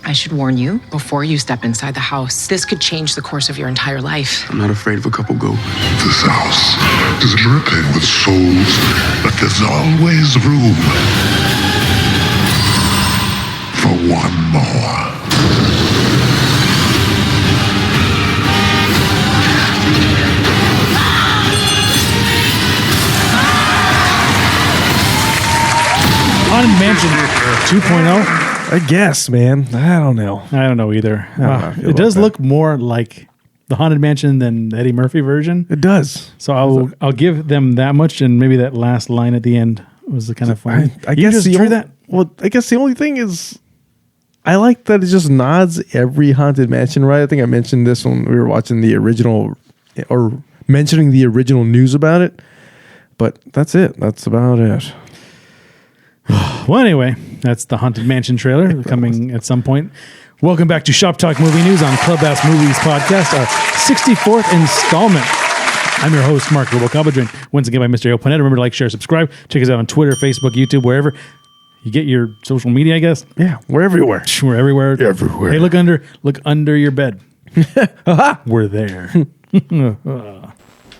I should warn you before you step inside the house. This could change the course of your entire life. I'm not afraid of a couple ghosts. This house is dripping with souls, but there's always room for one more. Haunted Mansion 2.0. I guess, man. I don't know. I don't know either. It does look more like the Haunted Mansion than the Eddie Murphy version. It does. So I'll give them that much, and maybe that last line at the end was kind of funny. I guess that. Well, I guess the only thing is, I like that it just nods every Haunted Mansion, right? I think I mentioned this when we were watching the original, or mentioning the original news about it. But that's it. That's about it. Well, anyway, that's the Haunted Mansion trailer coming at some point. Welcome back to Shop Talk Movie News on Clubhouse Movies Podcast, our 64th installment. I'm your host, Marc Rubalcaba, joined once again by Mr. Abel Pineda. Remember to like, share, subscribe. Check us out on Twitter, Facebook, YouTube, wherever you get your social media, I guess. Yeah, we're everywhere. We're everywhere. Everywhere. Hey, look under your bed. We're there.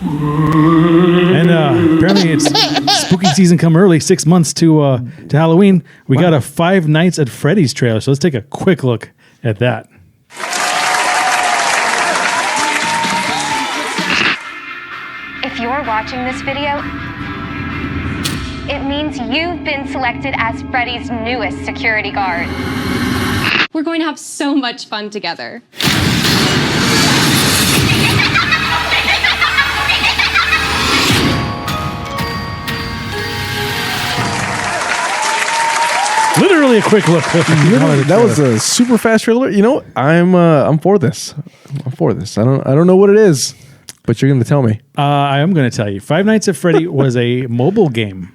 And apparently it's spooky season come early, 6 months to Halloween. We got a Five Nights at Freddy's trailer, so let's take a quick look at that. If you're watching this video, it means you've been selected as Freddy's newest security guard. We're going to have so much fun together. Literally a quick look. That was a super fast trailer. You know, I'm for this. I'm for this. I don't know what it is, but you're going to tell me. I am going to tell you. Five Nights at Freddy was a mobile game.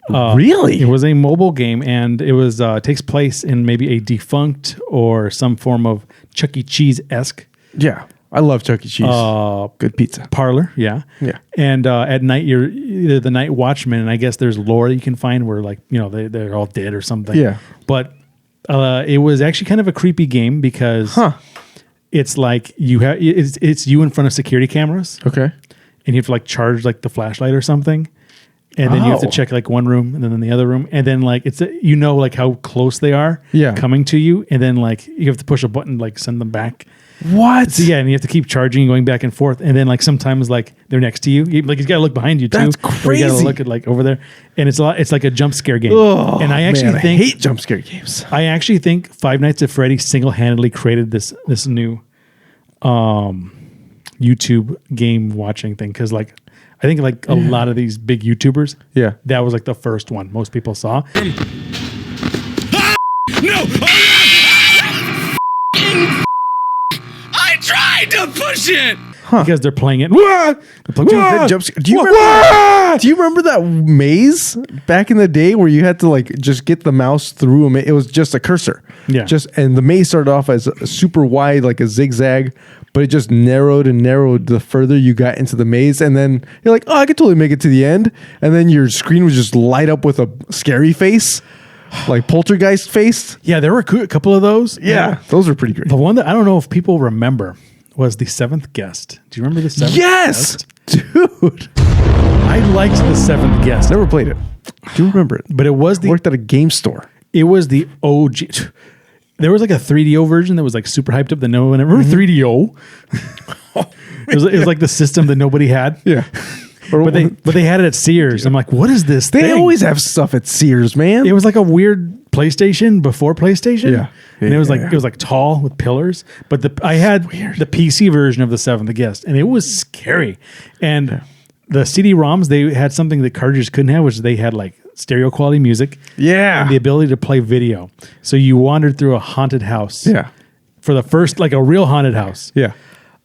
Really? It was a mobile game, and it was takes place in maybe a defunct or some form of Chuck E. Cheese-esque. Yeah. I love Chuck E. Cheese. Good pizza. Parlor, yeah. Yeah. And at night, you're either the night watchman, and I guess there's lore that you can find where, like, you know, they're all dead or something. Yeah. But it was actually kind of a creepy game because it's like it's you in front of security cameras. Okay. And you have to, like, charge, like, the flashlight or something. And then you have to check, like, one room and then the other room. And then, like, it's like, how close they are coming to you. And then, like, you have to push a button, like, send them back. What? So, yeah, and you have to keep charging and going back and forth. And then, like, sometimes, like, they're next to you. Like, you got to look behind you, too. That's crazy. Or you got to look at, like, over there. And it's like a jump scare game. Oh, and I actually I hate jump scare games. I actually think Five Nights at Freddy single-handedly created this new YouTube game watching thing. Because, like, I think, like, a lot of these big YouTubers, that was, like, the first one most people saw. No! I tried to push it! Because they're playing it. Do you remember that maze back in the day where you had to, like, just get the mouse through a maze? It was just a cursor. Yeah. And the maze started off as a super wide, like a zigzag, but it just narrowed and narrowed the further you got into the maze. And then you're like, oh, I could totally make it to the end. And then your screen would just light up with a scary face, like poltergeist face. Yeah, there were a couple of those. Yeah, those were pretty great. The one that I don't know if people remember was The Seventh Guest. Do you remember The Seventh Guest? Dude. I liked The Seventh Guest. Never played it. Do you remember it? But it was worked at a game store. It was the OG. There was like a 3DO version that was like super hyped up that no one ever. Remember 3DO? It was like the system that nobody had. Yeah. But they had it at Sears. I'm like, what is this thing? They always have stuff at Sears, man. It was like a weird PlayStation before PlayStation. Yeah. And it was like tall with pillars. But I had the PC version of The Seventh Guest, and it was scary. And the CD-ROMs, they had something that cartridges couldn't have, which they had like stereo quality music. Yeah. And the ability to play video. So you wandered through a haunted house. Yeah. For the first, like a real haunted house. Yeah.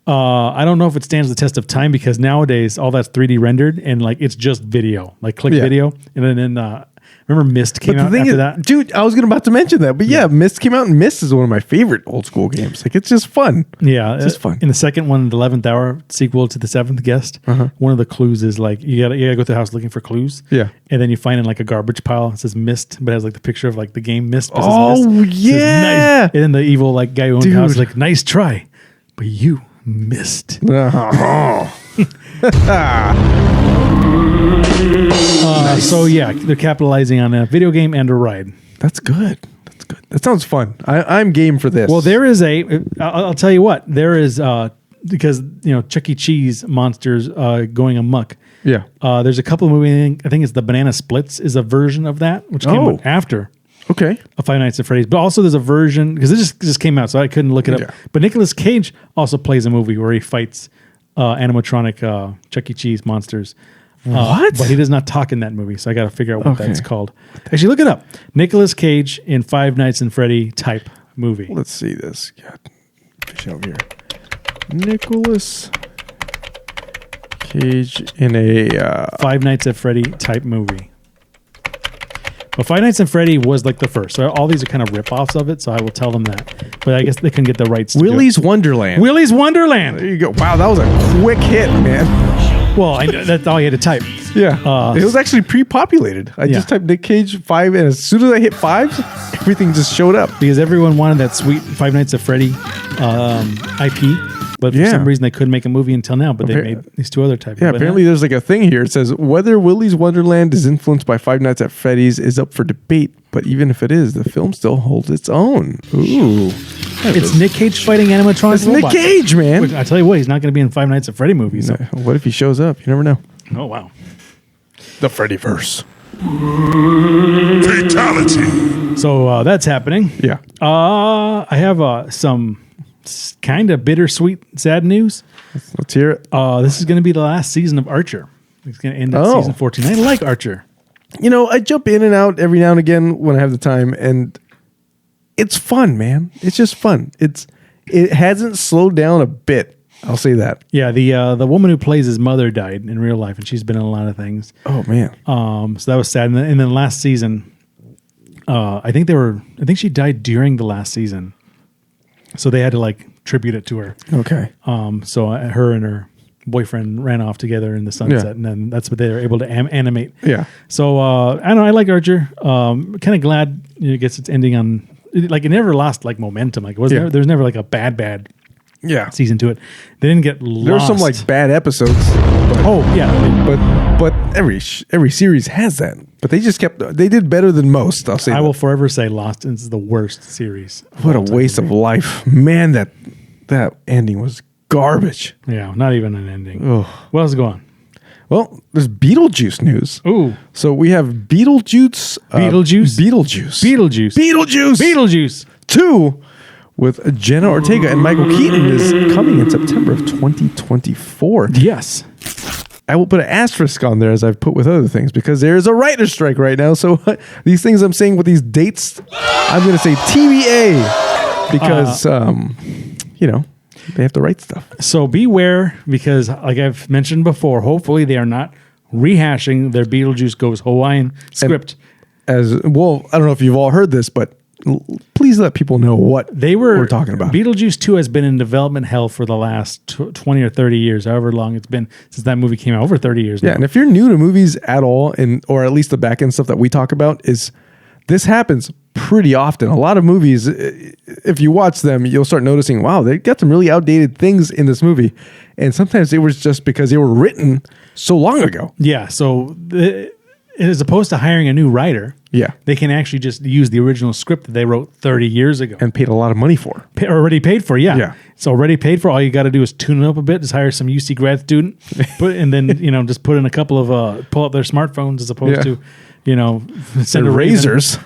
I don't know if it stands the test of time because nowadays all that's 3D rendered and like it's just video, like click video. And then Remember Myst came out after that? dude, I was about to mention that, but yeah, Myst came out, and Myst is one of my favorite old school games. Like, it's just fun. Yeah, it's just fun. In the second one, the 11th Hour sequel to the Seventh Guest, one of the clues is like you gotta go through the house looking for clues. Yeah, and then you find in like a garbage pile. It says Myst, but it has like the picture of like the game Myst. Oh Myst. yeah, Nice. And then the evil like guy who owned the house is like, nice try, but you missed. So yeah, they're capitalizing on a video game and a ride. That's good. That's good. That sounds fun. I'm game for this. Well, there is I'll tell you what, there is because Chuck E. Cheese monsters going amok. Yeah. There's a couple of movies. I think it's the Banana Splits is a version of that, which came out after. Okay. Five Nights at Freddy's, but also there's a version because it just came out, so I couldn't look it up. Yeah. But Nicolas Cage also plays a movie where he fights animatronic Chuck E. Cheese monsters. What? But he does not talk in that movie, so I got to figure out what that's called. Actually, look it up. Nicolas Cage in Five Nights at Freddy type movie. Let's see this. God, fish over here. Nicolas Cage in a Five Nights at Freddy type movie. But Five Nights at Freddy was like the first. So all these are kind of rip-offs of it, so I will tell them that. But I guess they couldn't get the rights to Willy's Wonderland. Willy's Wonderland. There you go. Wow, that was a quick hit, man. Well, that's all you had to type. Yeah. It was actually pre-populated. I just typed Nick Cage 5, and as soon as I hit 5, everything just showed up. Because everyone wanted that sweet Five Nights at Freddy IP. But for some reason, they couldn't make a movie until now. But they made these two other types. Yeah, apparently there's like a thing here. It says, whether Willy's Wonderland is influenced by Five Nights at Freddy's is up for debate. But even if it is, the film still holds its own. Ooh. It's Nick Cage fighting animatronic It's robots. Nick Cage, man. Which, I tell you what, he's not going to be in Five Nights at Freddy movies. So. What if he shows up? You never know. Oh, wow. The Freddyverse. Fatality. So that's happening. Yeah. I have some kind of bittersweet, sad news. Let's hear it. This is going to be the last season of Archer. It's going to end at season 14. I like Archer. I jump in and out every now and again when I have the time, and it's fun, man. It's just fun. It hasn't slowed down a bit. I'll say that. Yeah, the woman who plays his mother died in real life, and she's been in a lot of things. Oh man. So that was sad. And then last season, I think she died during the last season, so they had to like tribute it to her. Okay. So her and her boyfriend ran off together in the sunset, and then that's what they were able to animate. Yeah. So I don't know. I like Archer. Kind of glad it gets its ending on. Like it never lost like momentum. Like it was there was never like a bad season to it. They didn't get lost. There were some like bad episodes. But every series has that. But they did better than most. I'll say. I will forever say Lost is the worst series. What a waste of life, man! That ending was garbage. Yeah, not even an ending. Ugh. What else is going on? Well, there's Beetlejuice news. Ooh. So we have Beetlejuice. Beetlejuice 2 with Jenna Ortega and Michael Keaton is coming in September of 2024. Yes. I will put an asterisk on there as I've put with other things because there is a writer's strike right now. So these things I'm saying with these dates, I'm going to say TBA because, they have to write stuff. So beware because, like I've mentioned before, hopefully they are not rehashing their Beetlejuice Goes Hawaiian script. As well, I don't know if you've all heard this, but please let people know what we're talking about. Beetlejuice 2 has been in development hell for the last 20 or 30 years, however long it's been since that movie came out, over 30 years now. Yeah, and if you're new to movies at all, or at least the back end stuff that we talk about, this happens pretty often. A lot of movies, if you watch them, you'll start noticing, wow, they got some really outdated things in this movie. And sometimes it was just because they were written so long ago. Yeah, so as opposed to hiring a new writer, they can actually just use the original script that they wrote 30 years ago. And paid a lot of money for. Already paid for, yeah. It's already paid for. All you got to do is tune it up a bit, just hire some UC grad student, and then just put in a couple of, pull up their smartphones as opposed to, send a razors.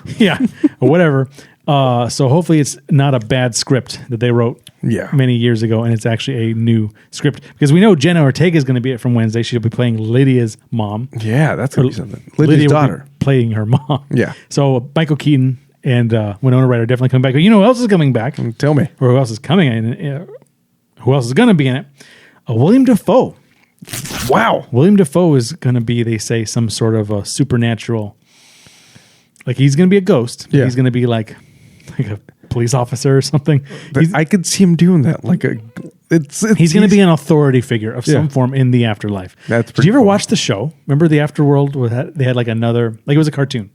Or whatever. So hopefully it's not a bad script that they wrote many years ago, and it's actually a new script. Because we know Jenna Ortega is going to be it from Wednesday. She'll be playing Lydia's mom. Yeah, that's going to be something. Lydia's daughter. Playing her mom. Yeah. So Michael Keaton and Winona Ryder are definitely coming back. But you know who else is coming back? Tell me. Or who else is coming in? Who else is going to be in it? William Dafoe. Wow. William Dafoe is going to be, they say, some sort of a supernatural Like he's going to be a ghost. Yeah. He's going to be like a police officer or something. I could see him doing that. Like He's going to be an authority figure of some form in the afterlife. That's Did you ever watch the show? Remember the Afterworld? They had like another, like it was a cartoon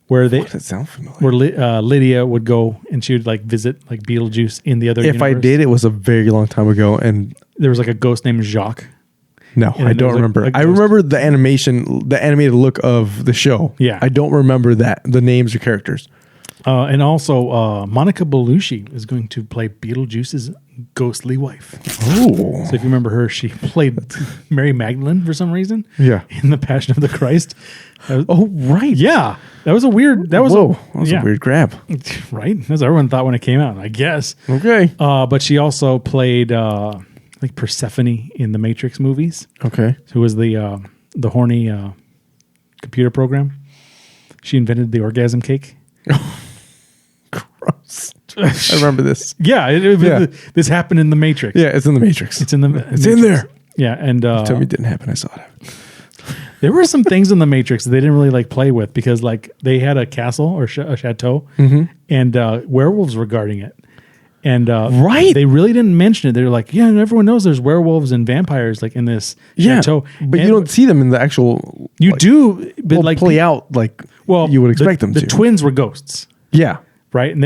where they. Does that sound familiar? Where Lydia would go and she would like visit like Beetlejuice in the other. If I universe. did, it was a very long time ago, and There was like a ghost named Jacques. no, And I then there don't was remember. a I ghost. remember the animation, the animated look of the show. Yeah. I don't remember the names or characters. And also, Monica Bellucci is going to play Beetlejuice's ghostly wife. Oh, So if you remember her, she played Mary Magdalene for some reason. Yeah. In The Passion of the Christ. oh, right. Yeah. That was a weird. That was Whoa, that was yeah. a weird grab. Right? That's what everyone thought when it came out, I guess. Okay. But she also played like Persephone in the Matrix movies. Okay. Who was the horny computer program. She invented the orgasm cake. Gross. I remember this. Yeah, this happened in the Matrix. Yeah, it's in the Matrix. It's in the. It's Matrix. in there. Yeah, and Tell me it didn't happen. I saw it happen. there were some things in the Matrix that they didn't really like play with because like they had a castle or a chateau, and werewolves were guarding it. And Right. they really didn't mention it. They were like, yeah, and everyone knows there's werewolves and vampires like in this chateau. But And you don't see them in the actual. You like, do, but like play out like well, you would expect them the to. twins were ghosts, Yeah. right? And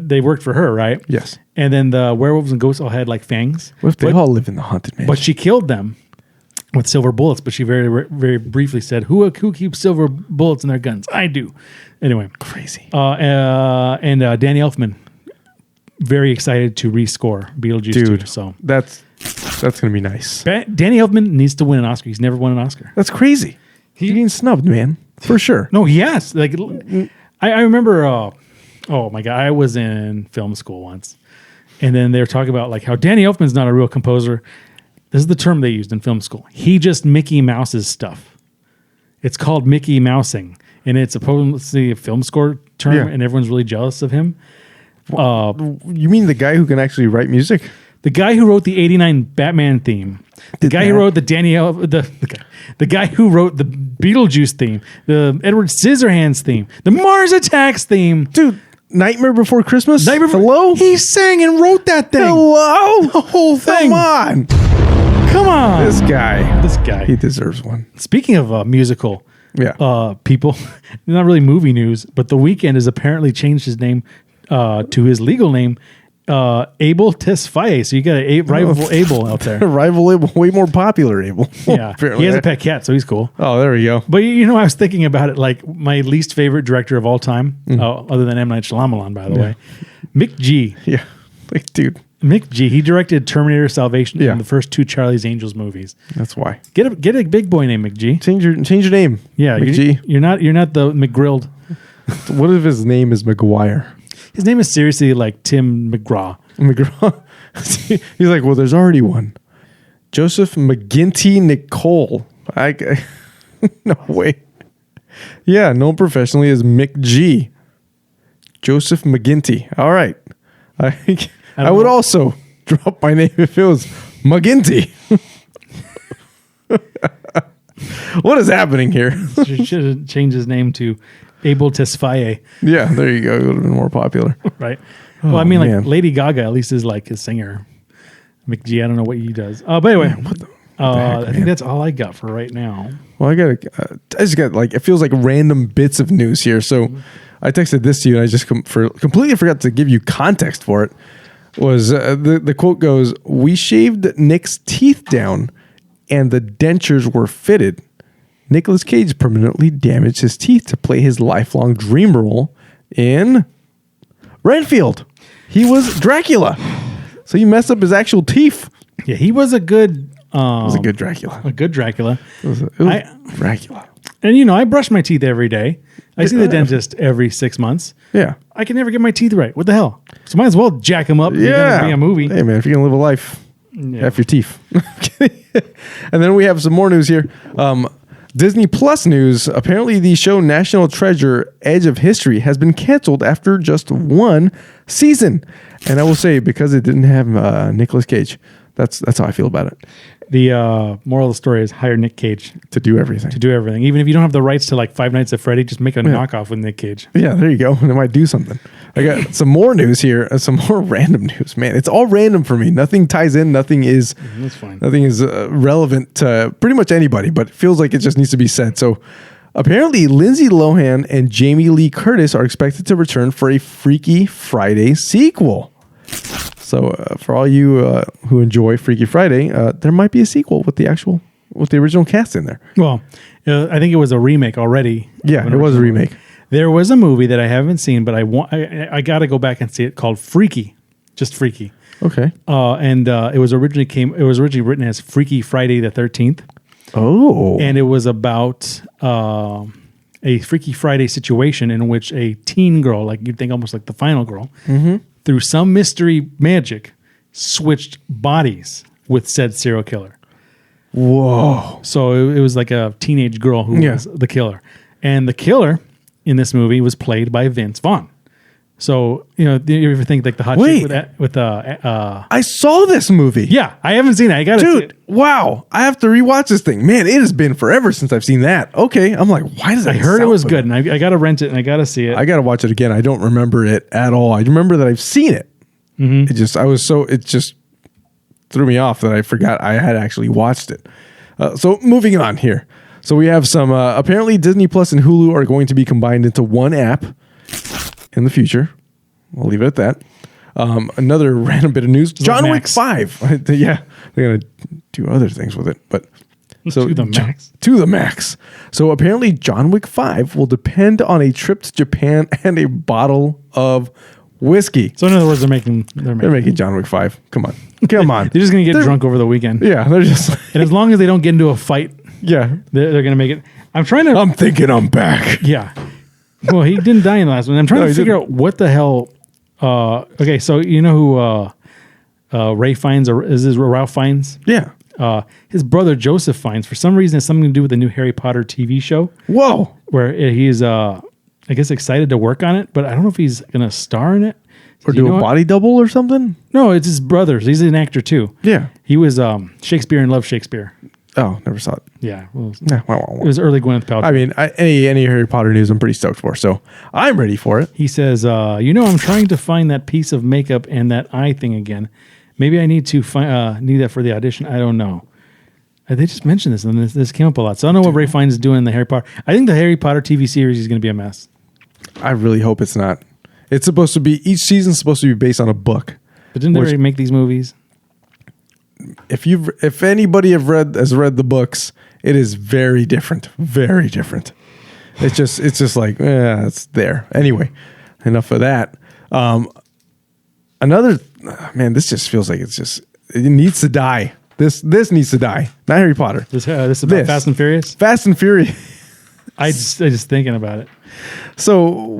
they worked for her, right? Yes. And then the werewolves and ghosts all had like fangs. What if they But- all live in the haunted mansion? But she killed them with silver bullets. But she very, very briefly said, "Who keeps silver bullets in their guns? I do." Anyway, Crazy. and Danny Elfman, very excited to rescore Beetlejuice 2. Dude, So that's gonna be nice. Danny Elfman needs to win an Oscar. He's never won an Oscar. That's crazy. He's getting snubbed, man, for sure. No, yes. Like I remember. Oh my god, I was in film school once, and then they were talking about like how Danny Elfman's not a real composer. This is the term they used in film school. He just Mickey Mouse's stuff. It's called Mickey Mousing, and it's supposedly a film score term, Yeah. and everyone's really jealous of him. You mean the guy who can actually write music? The guy who wrote the '89 Batman theme, the guy who wrote the the guy who wrote the Beetlejuice theme, the Edward Scissorhands theme, the Mars Attacks theme, Dude, Nightmare Before Christmas? Hello? He sang and wrote that thing. Hello? The whole thing. Come on. Come on. This guy. He He deserves one. Speaking of musical Yeah. people, not really movie news, but The Weeknd has apparently changed his name to his legal name, Abel Tesfaye. So you got a rival Abel out there. Rival Abel, way more popular Abel. Yeah. Apparently. He has a pet cat, so he's cool. Oh, there we go. But you know, I was thinking about it, like my least favorite director of all time, other than M. Night Shyamalan, by the way, Mick G. Yeah. Like, dude, Mick G. He directed Terminator Salvation Yeah. and the first 2 Charlie's Angels movies. that's why. Get a big boy named Mick G. Change your name. Yeah, McG. you're not the McGrilled. What if his name is McGuire? His name is seriously like Tim McGraw. McGraw. He's like, well, there's already one. Joseph McGinty Nicole. No way. Yeah, known professionally as Mick G. Joseph McGinty. All right. I would also drop my name if it was McGinty. What is happening here? Should have changed his name to Abel Tesfaye, Yeah, there you go. It would have been more popular. right? Well, I mean, like man. Lady Gaga at least is like his singer. Mick G. I don't know what he does. But anyway, I think that's all I got for right now. Well, I just got like, it feels like random bits of news here. So I texted this to you and I just completely forgot to give you context for it. Was the quote goes, "We shaved Nick's teeth down and the dentures were fitted. Nicolas Cage permanently damaged his teeth to play his lifelong dream role in Renfield. He was Dracula. So he messed up his actual teeth." Yeah, he was a good. It was a good Dracula. A good Dracula. It was Dracula. And you know, I brush my teeth every day. I see the dentist every 6 months. Yeah. I can never get my teeth right. What the hell? So might as well jack them up. If you're gonna be a movie. Hey, man, if you're going to live a life, F your teeth. And then we have some more news here. Disney Plus news. Apparently, the show National Treasure: Edge of History has been canceled after just 1 season. And I will say, because it didn't have Nicolas Cage, that's how I feel about it. The moral of the story is hire Nick Cage To do everything. to do everything. Even if you don't have the rights to like Five Nights at Freddy, just make a knockoff with Nick Cage. Yeah, there you go. It might do something. I got some more news here. Some more random news. Man, it's all random for me. Nothing ties in. Nothing is. That's fine. Nothing is relevant to pretty much anybody. But it feels like it just needs to be said. So apparently, Lindsay Lohan and Jamie Lee Curtis are expected to return for a Freaky Friday sequel. So for all you who enjoy Freaky Friday, there might be a sequel with the original cast in there. Well, I think it was a remake already. Yeah, it was a remake. There was a movie that I haven't seen, but I got to go back and see it, called Freaky, just Freaky. Okay. And it was originally written as Freaky Friday the 13th. Oh. And it was about a Freaky Friday situation in which a teen girl, like you'd think almost like the final girl, through some mystery magic, switched bodies with said serial killer. Whoa. So it was like a teenage girl who was the killer. And the killer in this movie was played by Vince Vaughn. So, do you ever think like the hot chick with I saw this movie. yeah, I haven't seen it. I got to see it. Wow. I have to rewatch this thing. Man, it has been forever since I've seen that. Okay. I'm like, why does that I heard it sound was familiar? good, and I got to rent it, and I got to see it. I got to watch it again. I don't remember it at all. I remember that I've seen it. It just threw me off that I forgot I had actually watched it. So moving on here. So we have some, apparently Disney Plus and Hulu are going to be combined into one app in the future. We'll leave it at that. Another random bit of news. John Wick Max. 5. Yeah. They're going to do other things with it, but so To the max. To the max. So apparently John Wick 5 will depend on a trip to Japan and a bottle of whiskey. So in other words, they're making John Wick 5. Come on. Come on. They're just gonna get drunk over the weekend. Yeah, they're just And as long as they don't get into a fight, yeah. they're gonna make it. I'm thinking I'm back. Yeah. Well, he didn't die in the last one. I'm trying to figure out what the hell. Okay, so you know who Ray Fiennes is? Ralph Fiennes? Yeah. His brother Joseph Fiennes, for some reason, has something to do with the new Harry Potter TV show. Whoa. Where he's, I guess, excited to work on it, but I don't know if he's gonna star in it Or do a body double or something? No, it's his brother. He's an actor too. Yeah. He was Shakespeare in Love, Shakespeare. Oh, never saw it. Yeah. Well, Yeah, it was early Gwyneth Paltrow. I mean, any Harry Potter news I'm pretty stoked for, so I'm ready for it. He says, I'm trying to find that piece of makeup and that eye thing again. Maybe I need to need that for the audition. I don't know. They just mentioned this, and this came up a lot. So I don't know what Ray Fiennes is doing in the Harry Potter. I think the Harry Potter TV series is going to be a mess. I really hope it's not. It's supposed to be, each season's supposed to be based on a book. But didn't they already make these movies? If anybody has read the books, it is very different. Very different. It's just like, it's there. Anyway, enough of that. This just feels like it needs to die. This needs to die. Not Harry Potter. This is about Fast and Furious? Fast and Furious. I just thinking about it. So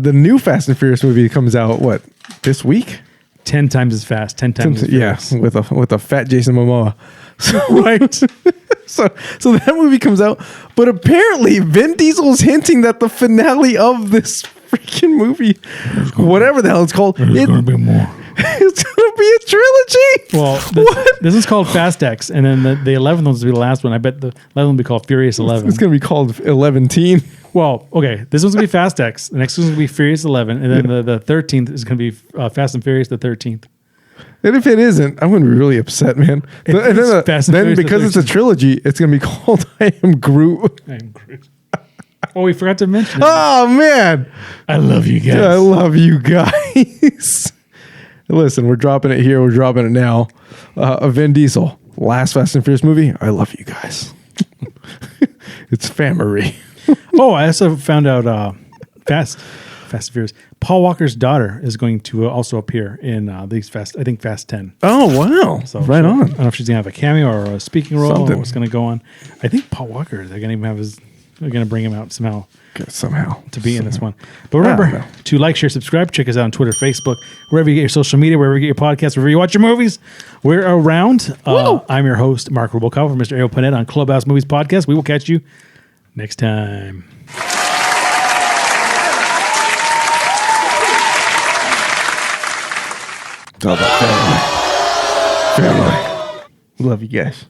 the new Fast and Furious movie comes out, this week? 10 times as fast, 10 times as fast. Yeah, with a fat Jason Momoa. So, right. so that movie comes out, but apparently Vin Diesel's hinting that the finale of this freaking movie, whatever the hell it's called, There's going to be more. It's going to be a trilogy. Well, this is called Fast X, and then the 11th one's will be the last one. I bet the 11th will be called Furious 11. It's going to be called 11-teen. Well, okay, this one's going to be Fast X. The next one's going to be Furious 11, and then the 13th is going to be Fast and Furious the 13th. And if it isn't, I'm going to be really upset, man. Then because it's a trilogy, it's going to be called I Am Groot. I Am Groot. Oh, we forgot to mention it. Oh, man. I love you guys. I love you guys. Listen, we're dropping it here. We're dropping it now. Vin Diesel, last Fast and Furious movie. I love you guys. It's family. Oh, I also found out Fast and Furious. Paul Walker's daughter is going to also appear in these Fast 10. Oh, wow. So right on. I don't know if she's going to have a cameo or a speaking role Something. or what's going to go on. I think Paul Walker, they're going to bring him out somehow. To be in this one. But remember to like, share, subscribe. Check us out on Twitter, Facebook, wherever you get your social media, wherever you get your podcasts, wherever you watch your movies. We're around. I'm your host, Marc Rubalcaba from Mr. Abel Pineda on Clubhouse Movies Podcast. We will catch you next time. It's all about family. Love you guys.